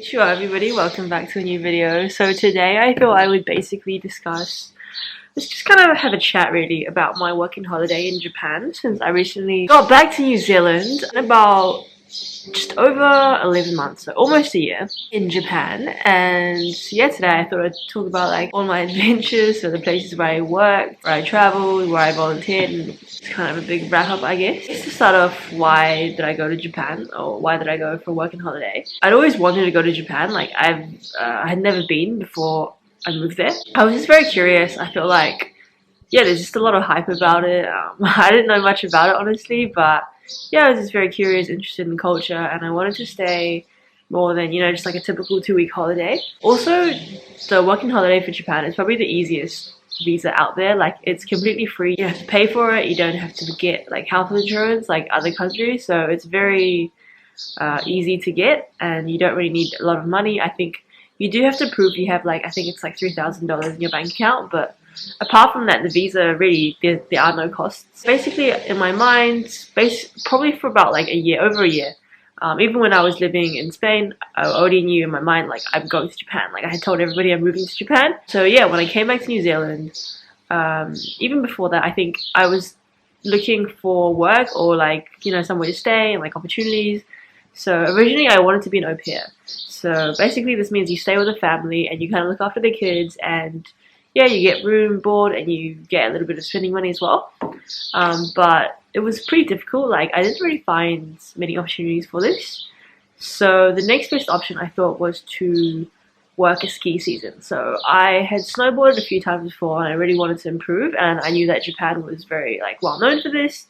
Sure, everybody, welcome back to a new video. So today I thought I would basically let's just kind of have a chat really about my working holiday in Japan, since I recently got back to New Zealand in about just over 11 months, so almost a year in Japan. And yeah, today I thought I'd talk about like all my adventures, so the places where I worked, where I traveled, where I volunteered, and it's kind of a big wrap up, I guess. Just to start off, why did I go to Japan, or why did I go for a working holiday? I'd always wanted to go to Japan. Like I had never been before I moved there. I was just very curious. I feel like yeah, there's just a lot of hype about it. I didn't know much about it honestly, but yeah, I was just very curious, interested in culture, and I wanted to stay more than, just like a typical 2 week holiday. Also, the working holiday for Japan is probably the easiest visa out there. Like, it's completely free. You don't have to pay for it. You don't have to get like health insurance like other countries. So it's very easy to get, and you don't really need a lot of money. I think you do have to prove you have I think it's like $3,000 in your bank account, but apart from that, the visa really, there are no costs. Basically, in my mind, probably for about like a year, over a year, even when I was living in Spain, I already knew in my mind like I'm going to Japan. Like I had told everybody I'm moving to Japan. So yeah, when I came back to New Zealand, even before that, I think I was looking for work or somewhere to stay and like opportunities. So originally I wanted to be an au pair. So basically this means you stay with a family and you kind of look after the kids, and yeah, you get room, board, and you get a little bit of spending money as well. But it was pretty difficult. Like, I didn't really find many opportunities for this. So the next best option I thought was to work a ski season. So I had snowboarded a few times before, and I really wanted to improve. And I knew that Japan was very well known for this.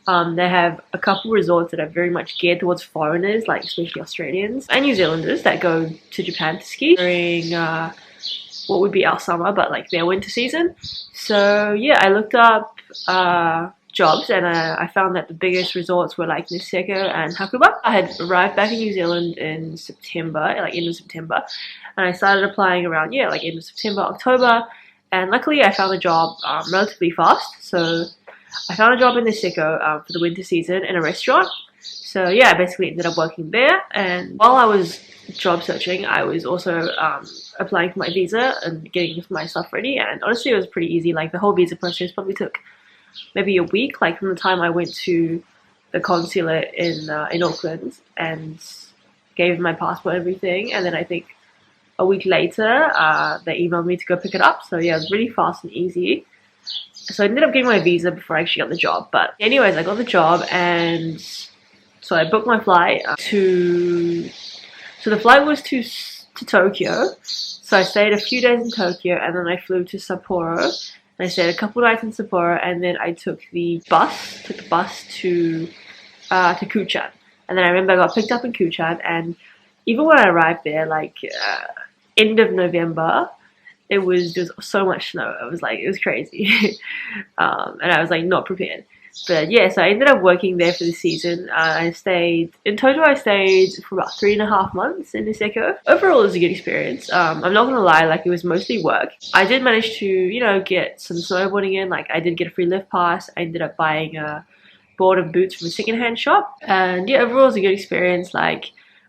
They have a couple resorts that are very much geared towards foreigners, like especially Australians and New Zealanders that go to Japan to ski during what would be our summer, but like their winter season. So yeah, I looked up jobs, and I found that the biggest resorts were like Niseko and Hakuba. I had arrived back in New Zealand in September, like end of September, and I started applying around like end of September, October, and luckily I found a job relatively fast. So I found a job in Niseko for the winter season in a restaurant. So yeah, I basically ended up working there, and while I was job searching, I was also applying for my visa and getting my stuff ready. And honestly, it was pretty easy. Like, the whole visa process probably took maybe a week, like from the time I went to the consulate in Auckland and gave my passport and everything, and then I think a week later they emailed me to go pick it up. So yeah, it was really fast and easy. So I ended up getting my visa before I actually got the job. But anyways, I got the job, and so I booked my flight so the flight was to Tokyo. So I stayed a few days in Tokyo, and then I flew to Sapporo. And I stayed a couple nights in Sapporo, and then I took the bus to Kuchan. And then I remember I got picked up in Kuchan, and even when I arrived there, end of November, there was just so much snow. It was crazy. And I was not prepared. But yeah, so I ended up working there for the season. In total I stayed for about 3.5 months in Niseko. Overall, it was a good experience. I'm not gonna lie, it was mostly work. I did manage to, get some snowboarding in. I did get a free lift pass. I ended up buying a board and boots from a secondhand shop. And yeah, overall it was a good experience.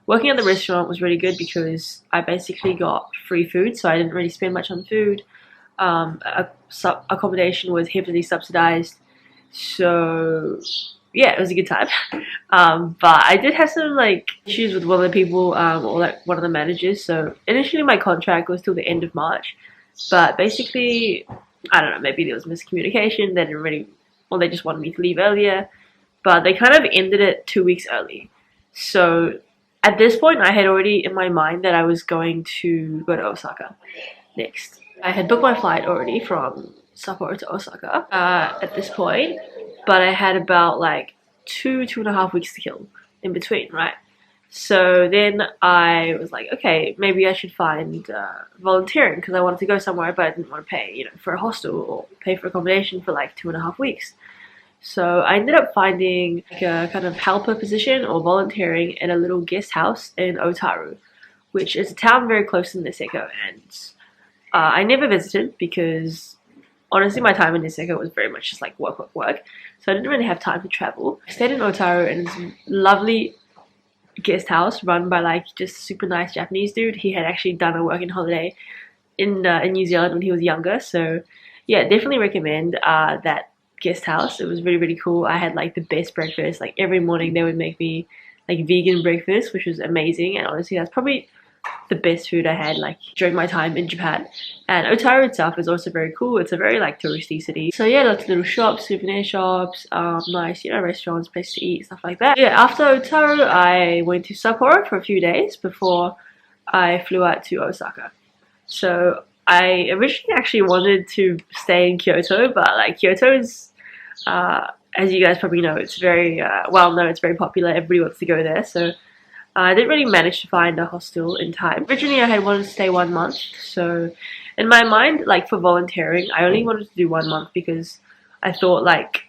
Working at the restaurant was really good because I basically got free food, so I didn't really spend much on food. Accommodation was heavily subsidized. So yeah, it was a good time. But I did have some issues with one of the people, or one of the managers. So initially my contract was till the end of March, but basically, I don't know, maybe there was miscommunication. They didn't really, well, they just wanted me to leave earlier, but they kind of ended it 2 weeks early. So at this point, I had already in my mind that I was going to go to Osaka next. I had booked my flight already from Sapporo to Osaka at this point, but I had about 2.5 weeks to kill in between, right? So then I was like, okay, maybe I should find volunteering, because I wanted to go somewhere, but I didn't want to pay, for a hostel or pay for accommodation for 2.5 weeks. So I ended up finding a kind of helper position or volunteering in a little guest house in Otaru, which is a town very close to Niseko, and I never visited because honestly my time in Niseko was very much just work. So I didn't really have time to travel. I stayed in Otaru, and it's lovely guest house run by like just a super nice Japanese dude. He had actually done a working holiday in New Zealand when he was younger. So yeah, definitely recommend that guest house. It was really, really cool. I had like the best breakfast. Like every morning they would make me like vegan breakfast, which was amazing. And honestly, that's probably the best food I had like during my time in Japan. And Otaru itself is also very cool. It's a very like touristy city. So yeah, lots of little shops, souvenir shops, nice, you know, restaurants, places to eat, stuff like that. Yeah, after Otaru, I went to Sapporo for a few days before I flew out to Osaka. So I originally actually wanted to stay in Kyoto, but like Kyoto is, as you guys probably know, it's very well known, it's very popular, everybody wants to go there. So I didn't really manage to find a hostel in time. Originally, I had wanted to stay 1 month. So in my mind, like for volunteering, I only wanted to do 1 month because I thought like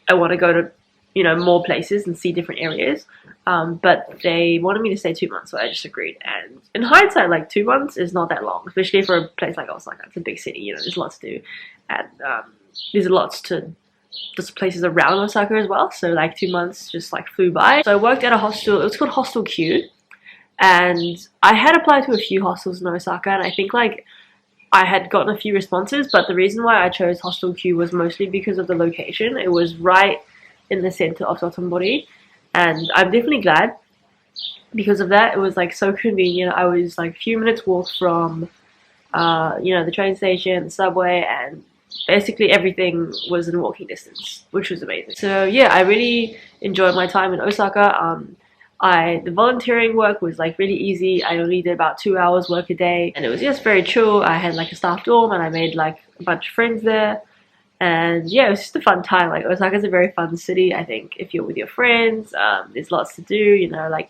I want to go to, you know, more places and see different areas. But they wanted me to stay 2 months, so I just agreed. And in hindsight, like 2 months is not that long, especially for a place like Osaka. It's a big city, you know, there's lots to do. And there's lots to just places around Osaka as well. So like 2 months just like flew by. So I worked at a hostel. It was called Hostel Q. And I had applied to a few hostels in Osaka, and I think like I had gotten a few responses, but the reason why I chose Hostel Q was mostly because of the location. It was right in the center of Sotonbori, and I'm definitely glad because of that. It was like so convenient. I was like a few minutes walk from you know, the train station, the subway, and basically everything was in walking distance, which was amazing. So yeah, I really enjoyed my time in Osaka. The volunteering work was like really easy. I only did about 2 hours work a day, and it was just very chill. I had like a staff dorm, and I made like a bunch of friends there. And yeah, it was just a fun time. Like Osaka's a very fun city. I think if you're with your friends, there's lots to do, you know, like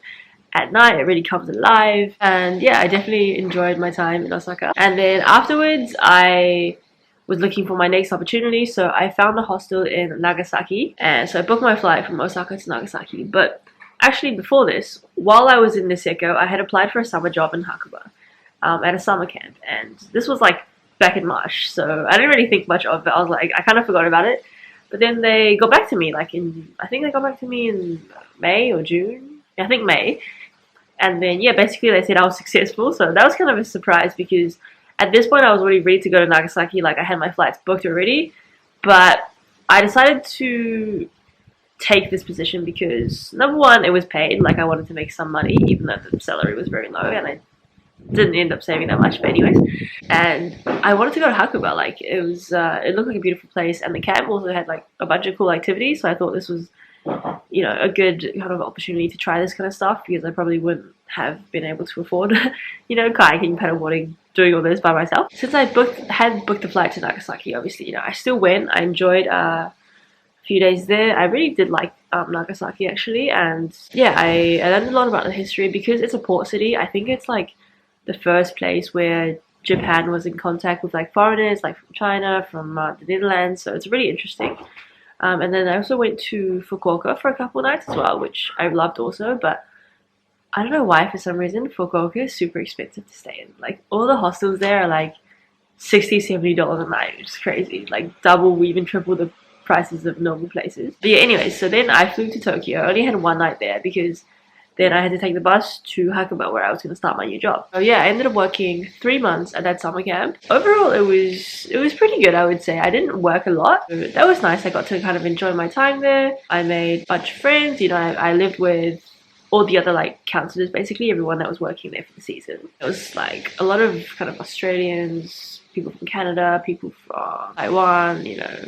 at night it really comes alive. And yeah, I definitely enjoyed my time in Osaka. And then afterwards I was looking for my next opportunity, so I found a hostel in Nagasaki, and so I booked my flight from Osaka to Nagasaki. But actually before this, while I was in Niseko, I had applied for a summer job in Hakuba at a summer camp, and this was like back in March, so I didn't really think much of it. I was like, I kind of forgot about it. But then they got back to me like I think they got back to me in May or June. I think May. And then yeah, basically they said I was successful, so that was kind of a surprise because at this point I was already ready to go to Nagasaki. Like I had my flights booked already, but I decided to take this position because number one, it was paid. Like I wanted to make some money, even though the salary was very low, and I didn't end up saving that much, but anyways. And I wanted to go to Hakuba. Like it was, it looked like a beautiful place, and the camp also had like a bunch of cool activities. So I thought this was, you know, a good kind of opportunity to try this kind of stuff because I probably wouldn't have been able to afford, you know, kayaking, paddleboarding, doing all this by myself. Since I had booked the flight to Nagasaki, obviously, you know, I still went. I enjoyed a few days there. I really did like Nagasaki actually, and yeah, I learned a lot about the history because it's a port city. I think it's like the first place where Japan was in contact with like foreigners, like from China, from the Netherlands. So it's really interesting. And then I also went to Fukuoka for a couple of nights as well, which I loved also. But I don't know why, for some reason, Fukuoka is super expensive to stay in. Like all the hostels there are like $60–70 a night, which is crazy. Like double, even triple the prices of normal places. But yeah, anyways, so then I flew to Tokyo. I only had 1 night there because then I had to take the bus to Hakuba where I was going to start my new job. So yeah, I ended up working 3 months at that summer camp. Overall, it was pretty good, I would say. I didn't work a lot. So that was nice. I got to kind of enjoy my time there. I made a bunch of friends. You know, I lived with all the other like counselors, basically everyone that was working there for the season. It was like a lot of kind of Australians, people from Canada, people from Taiwan, you know,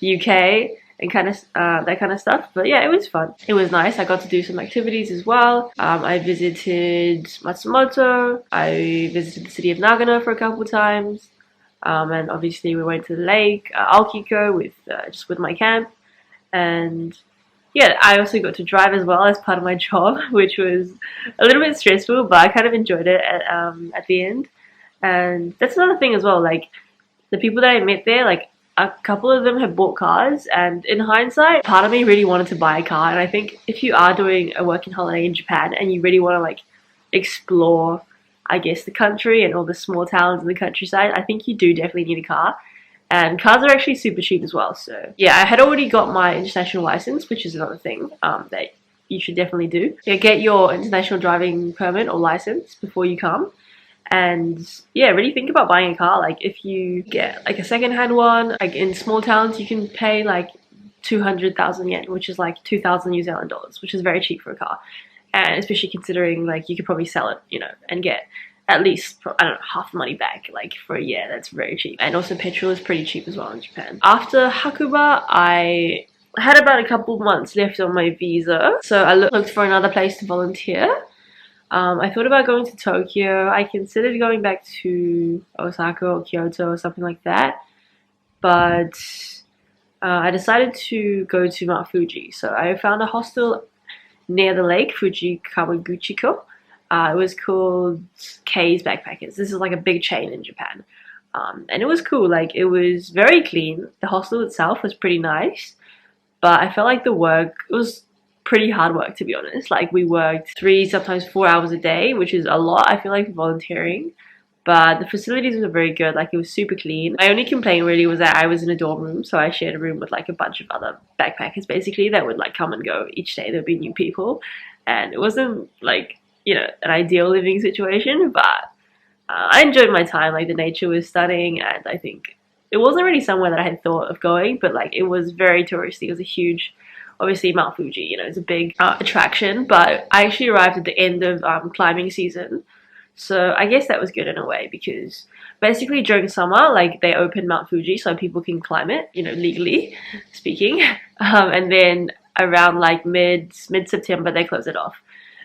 UK, and kind of that kind of stuff. But yeah, it was fun. It was nice. I got to do some activities as well. I visited Matsumoto. I visited the city of Nagano for a couple times. And obviously we went to the lake, Aokiko, with just with my camp. And yeah, I also got to drive as well as part of my job, which was a little bit stressful, but I kind of enjoyed it at the end. And that's another thing as well, like the people that I met there, like a couple of them have bought cars, and in hindsight, part of me really wanted to buy a car. And I think if you are doing a working holiday in Japan and you really want to like explore, I guess, the country and all the small towns in the countryside, I think you do definitely need a car. And cars are actually super cheap as well. So yeah, I had already got my international license, which is another thing that you should definitely do. Yeah, get your international driving permit or license before you come. And yeah, really think about buying a car. Like if you get like a second-hand one, like in small towns you can pay like 200,000 yen, which is like 2,000 New Zealand dollars, which is very cheap for a car. And especially considering like you could probably sell it, you know, and get at least, I don't know, half the money back like for a year. That's very cheap. And also petrol is pretty cheap as well in Japan. After Hakuba, I had about a couple months left on my visa, so I looked for another place to volunteer. I thought about going to Tokyo. I considered going back to Osaka or Kyoto or something like that, but I decided to go to Mount Fuji. So I found a hostel near the lake, Fuji Kawaguchiko. It was called K's Backpackers. This is like a big chain in Japan. And it was cool. Like, it was very clean. The hostel itself was pretty nice, but I felt like the work, it was pretty hard work, to be honest. Like, we worked 3, sometimes 4 hours a day, which is a lot, I feel like, for volunteering. But the facilities were very good. Like, it was super clean. My only complaint really was that I was in a dorm room, so I shared a room with like a bunch of other backpackers basically that would like come and go each day. There'd be new people, and it wasn't like, you know, an ideal living situation, but I enjoyed my time. Like, the nature was stunning, and I think it wasn't really somewhere that I had thought of going, but like it was very touristy. It was a huge, obviously Mount Fuji, you know, it's a big attraction, but I actually arrived at the end of climbing season. So I guess that was good in a way, because basically during summer, like, they open Mount Fuji so people can climb it, you know, legally speaking. And then around like mid-September, they close it off.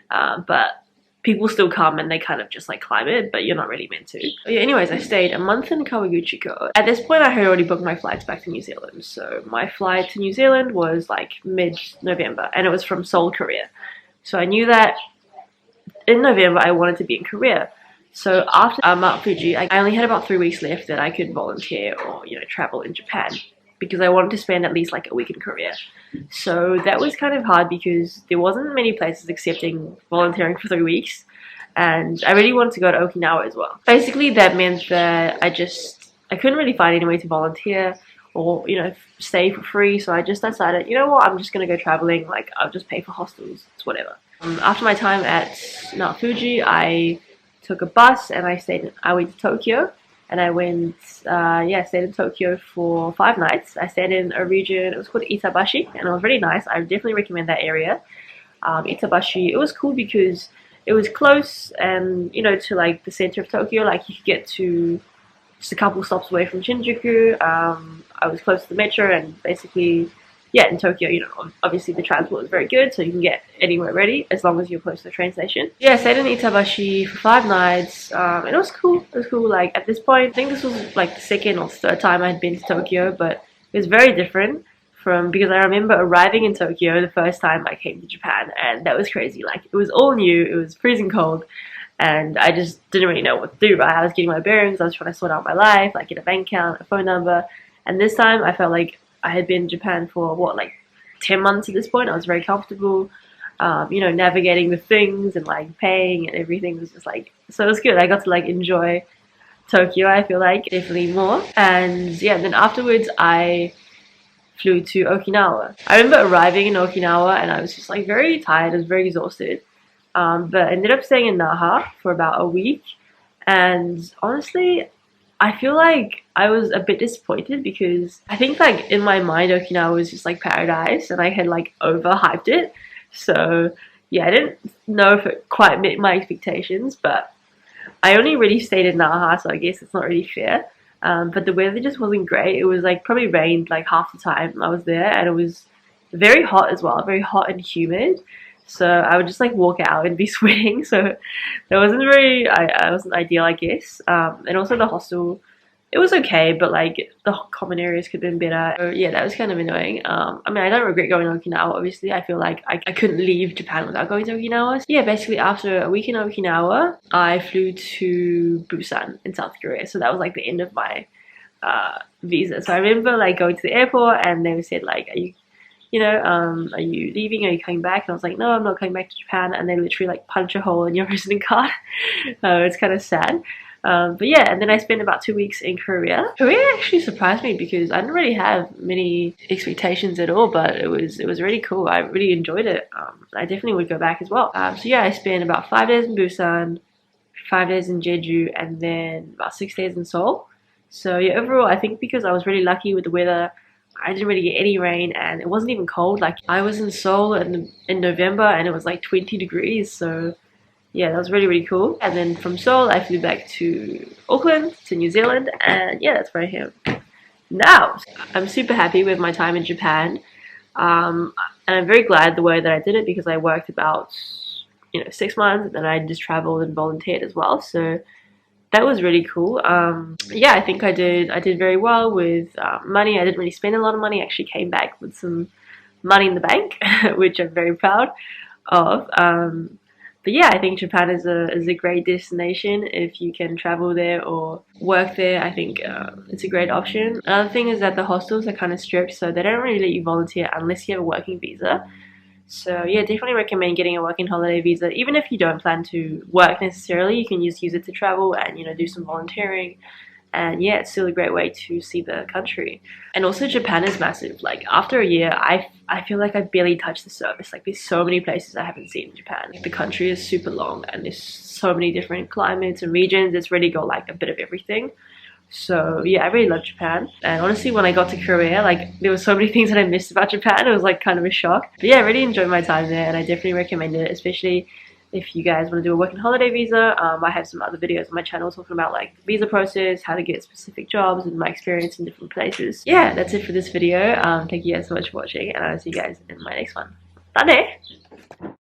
But people still come and they kind of just like climb it, but you're not really meant to. But yeah, anyways, I stayed a month in Kawaguchiko. At this point, I had already booked my flights back to New Zealand. So my flight to New Zealand was like mid-November, and it was from Seoul, Korea. So I knew that in November I wanted to be in Korea. So after Mount Fuji, I only had about 3 weeks left that I could volunteer or, you know, travel in Japan, because I wanted to spend at least like a week in Korea. So that was kind of hard because there wasn't many places accepting volunteering for 3 weeks, and I really wanted to go to Okinawa as well. Basically that meant that I couldn't really find any way to volunteer or, you know, stay for free. So I just decided, you know what, I'm just gonna go traveling. Like, I'll just pay for hostels, it's whatever. After my time at Mount Fuji, I took a bus and I went to Tokyo, and I went, stayed in Tokyo for 5 nights. I stayed in a region, it was called Itabashi, and it was really nice. I definitely recommend that area. Itabashi, it was cool because it was close and, you know, to like the center of Tokyo. Like, you could get to just a couple stops away from Shinjuku. I was close to the metro, and basically, yeah, in Tokyo, you know, obviously the transport is very good, so you can get anywhere ready as long as you're close to the train station. Yeah, I stayed in Itabashi for 5 nights, and it was cool. It was cool. Like, at this point, I think this was like the 2nd or 3rd time I had been to Tokyo, but it was very different because I remember arriving in Tokyo the first time I came to Japan, and that was crazy. Like, it was all new, it was freezing cold, and I just didn't really know what to do, right? I was getting my bearings, I was trying to sort out my life, like get a bank account, a phone number, and this time I felt like I had been in Japan for, what, like 10 months at this point. I was very comfortable, you know, navigating the things and like paying and everything was just like, so it was good. I got to like enjoy Tokyo, I feel like, definitely more. And yeah, then afterwards I flew to Okinawa. I remember arriving in Okinawa and I was just like very tired, I was very exhausted. But I ended up staying in Naha for about a week, and honestly, I feel like I was a bit disappointed because I think like in my mind Okinawa was just like paradise, and I had like overhyped it. So yeah, I didn't know if it quite met my expectations, but I only really stayed in Naha, so I guess it's not really fair. But the weather just wasn't great. It was like probably rained like half the time I was there, and it was very hot as well, very hot and humid. So I would just like walk out and be sweating. So that wasn't very, I wasn't ideal, I guess. And also the hostel, it was okay, but like the common areas could have been better. So yeah, that was kind of annoying. I mean, I don't regret going to Okinawa, obviously. I feel like I couldn't leave Japan without going to Okinawa. So yeah, basically after a week in Okinawa, I flew to Busan in South Korea. So that was like the end of my visa. So I remember like going to the airport and they said like, are you leaving? Are you coming back? And I was like, no, I'm not coming back to Japan. And they literally like punch a hole in your visiting card. It's kind of sad. But yeah, and then I spent about 2 weeks in Korea. Korea actually surprised me because I didn't really have many expectations at all, but it was really cool. I really enjoyed it. I definitely would go back as well. So yeah, I spent about 5 days in Busan, 5 days in Jeju, and then about 6 days in Seoul. So yeah, overall, I think because I was really lucky with the weather, I didn't really get any rain, and it wasn't even cold. Like I was in Seoul in November, and it was like 20 degrees. So yeah, that was really, really cool. And then from Seoul, I flew back to Auckland, to New Zealand, and yeah, that's where I am now. I'm super happy with my time in Japan, and I'm very glad the way that I did it because I worked about 6 months, and then I just traveled and volunteered as well. So that was really cool. Yeah, I think I did very well with money. I didn't really spend a lot of money. I actually came back with some money in the bank, which I'm very proud of. But yeah, I think Japan is a great destination if you can travel there or work there. I think it's a great option. Another thing is that the hostels are kind of strict, so they don't really let you volunteer unless you have a working visa. So yeah, definitely recommend getting a working holiday visa. Even if you don't plan to work necessarily, you can just use it to travel and do some volunteering. And yeah, it's still a great way to see the country. And also Japan is massive. Like after a year, I feel like I barely touched the surface. Like there's so many places I haven't seen in Japan. Like, the country is super long and there's so many different climates and regions. It's really got like a bit of everything. So yeah, I really love Japan. And honestly, when I got to Korea, like there were so many things that I missed about Japan. It was like kind of a shock. But yeah, I really enjoyed my time there, and I definitely recommend it, especially if you guys want to do a working holiday visa. I have some other videos on my channel talking about like the visa process, how to get specific jobs, and my experience in different places. Yeah, that's it for this video. Thank you guys so much for watching, and I'll see you guys in my next one. Bye!